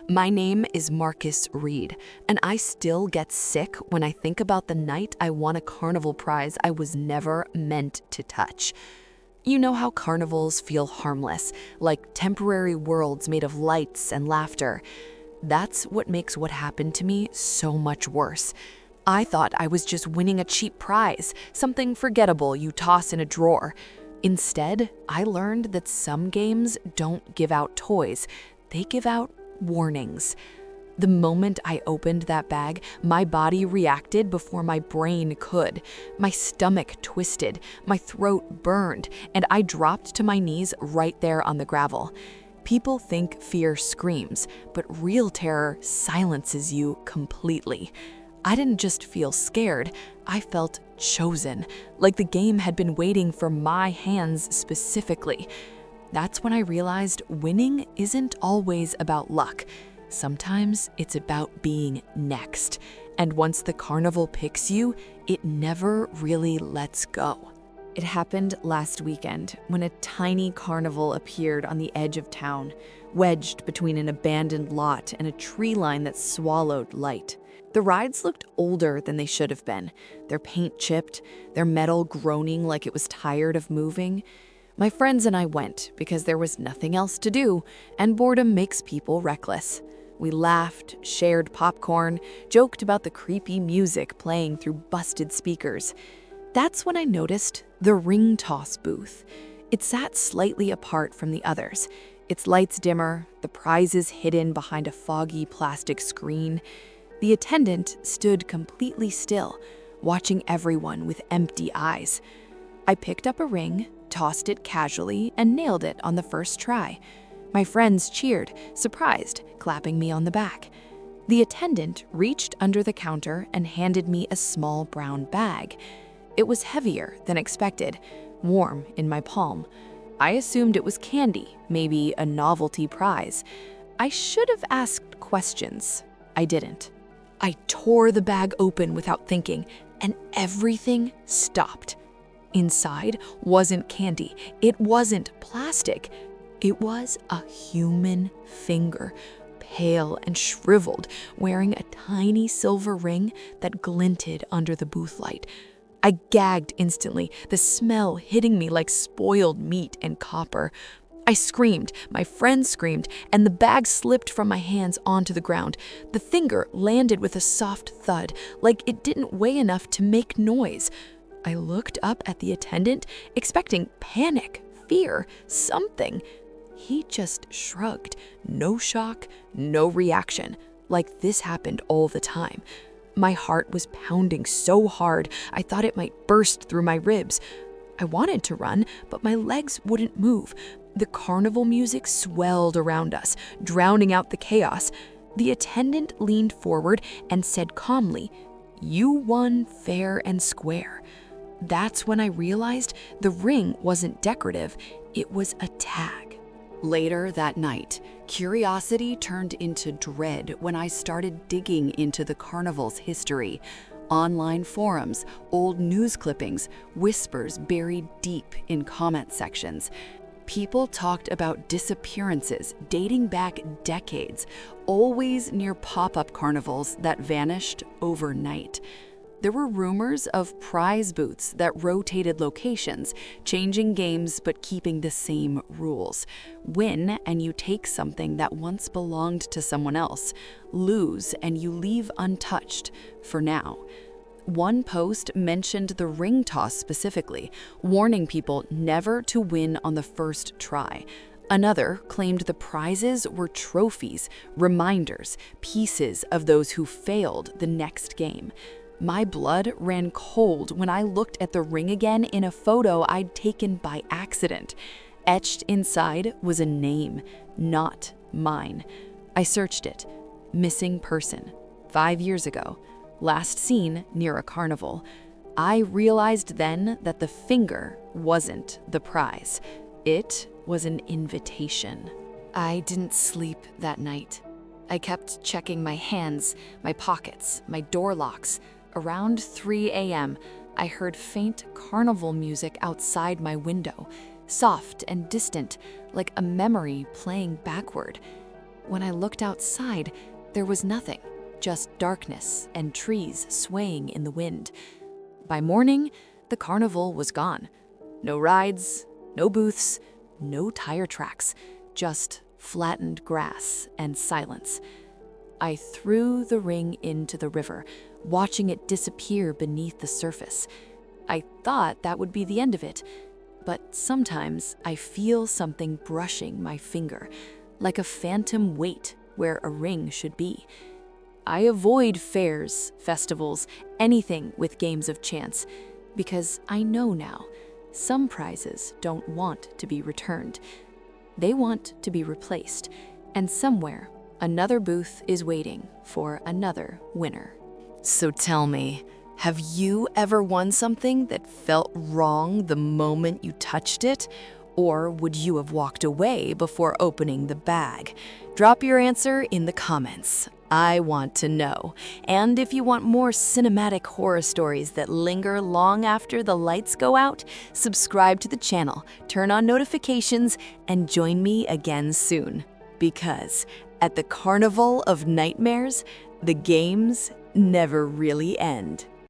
My name is Marcus Reed, and I still get sick when I think about the night I won a carnival prize I was never meant to touch. You know how carnivals feel harmless, like temporary worlds made of lights and laughter. That's what makes what happened to me so much worse. I thought I was just winning a cheap prize, something forgettable you toss in a drawer. Instead, I learned that some games don't give out toys, they give out warnings. The moment I opened that bag, my body reacted before my brain could. My stomach twisted, my throat burned, and I dropped to my knees right there on the gravel. People think fear screams, but real terror silences you completely. I didn't just feel scared, I felt chosen, like the game had been waiting for my hands specifically. That's when I realized winning isn't always about luck. Sometimes it's about being next. And once the carnival picks you, it never really lets go. It happened last weekend when a tiny carnival appeared on the edge of town, wedged between an abandoned lot and a tree line that swallowed light. The rides looked older than they should have been, their paint chipped, their metal groaning like it was tired of moving. My friends and I went because there was nothing else to do, and boredom makes people reckless. We laughed, shared popcorn, joked about the creepy music playing through busted speakers. That's when I noticed the ring toss booth. It sat slightly apart from the others, its lights dimmer, the prizes hidden behind a foggy plastic screen. The attendant stood completely still, watching everyone with empty eyes. I picked up a ring, tossed it casually, and nailed it on the first try. My friends cheered, surprised, clapping me on the back. The attendant reached under the counter and handed me a small brown bag. It was heavier than expected, warm in my palm. I assumed it was candy, maybe a novelty prize. I should have asked questions. I didn't. I tore the bag open without thinking, and everything stopped. Inside wasn't candy. It wasn't plastic. It was a human finger, pale and shriveled, wearing a tiny silver ring that glinted under the booth light. I gagged instantly, the smell hitting me like spoiled meat and copper. I screamed, my friend screamed, and the bag slipped from my hands onto the ground. The finger landed with a soft thud, like it didn't weigh enough to make noise. I looked up at the attendant, expecting panic, fear, something. He just shrugged. No shock, no reaction, like this happened all the time. My heart was pounding so hard, I thought it might burst through my ribs. I wanted to run, but my legs wouldn't move. The carnival music swelled around us, drowning out the chaos. The attendant leaned forward and said calmly, "You won fair and square." That's when I realized the ring wasn't decorative, it was a tag. Later that night, curiosity turned into dread when I started digging into the carnival's history. Online forums, old news clippings, whispers buried deep in comment sections. People talked about disappearances dating back decades, always near pop-up carnivals that vanished overnight. There were rumors of prize booths that rotated locations, changing games but keeping the same rules. Win and you take something that once belonged to someone else. Lose and you leave untouched, for now. One post mentioned the ring toss specifically, warning people never to win on the first try. Another claimed the prizes were trophies, reminders, pieces of those who failed the next game. My blood ran cold when I looked at the ring again in a photo I'd taken by accident. Etched inside was a name, not mine. I searched it. Missing person, 5 years ago. Last seen near a carnival. I realized then that the finger wasn't the prize. It was an invitation. I didn't sleep that night. I kept checking my hands, my pockets, my door locks. Around 3 a.m., I heard faint carnival music outside my window, soft and distant, like a memory playing backward. When I looked outside, there was nothing, just darkness and trees swaying in the wind. By morning, the carnival was gone. No rides, no booths, no tire tracks, just flattened grass and silence. I threw the ring into the river, watching it disappear beneath the surface. I thought that would be the end of it, but sometimes I feel something brushing my finger, like a phantom weight where a ring should be. I avoid fairs, festivals, anything with games of chance, because I know now some prizes don't want to be returned. They want to be replaced, and somewhere another booth is waiting for another winner. So tell me, have you ever won something that felt wrong the moment you touched it? Or would you have walked away before opening the bag? Drop your answer in the comments. I want to know. And if you want more cinematic horror stories that linger long after the lights go out, subscribe to the channel, turn on notifications, and join me again soon. Because at the Carnival of Nightmares, the games never really end.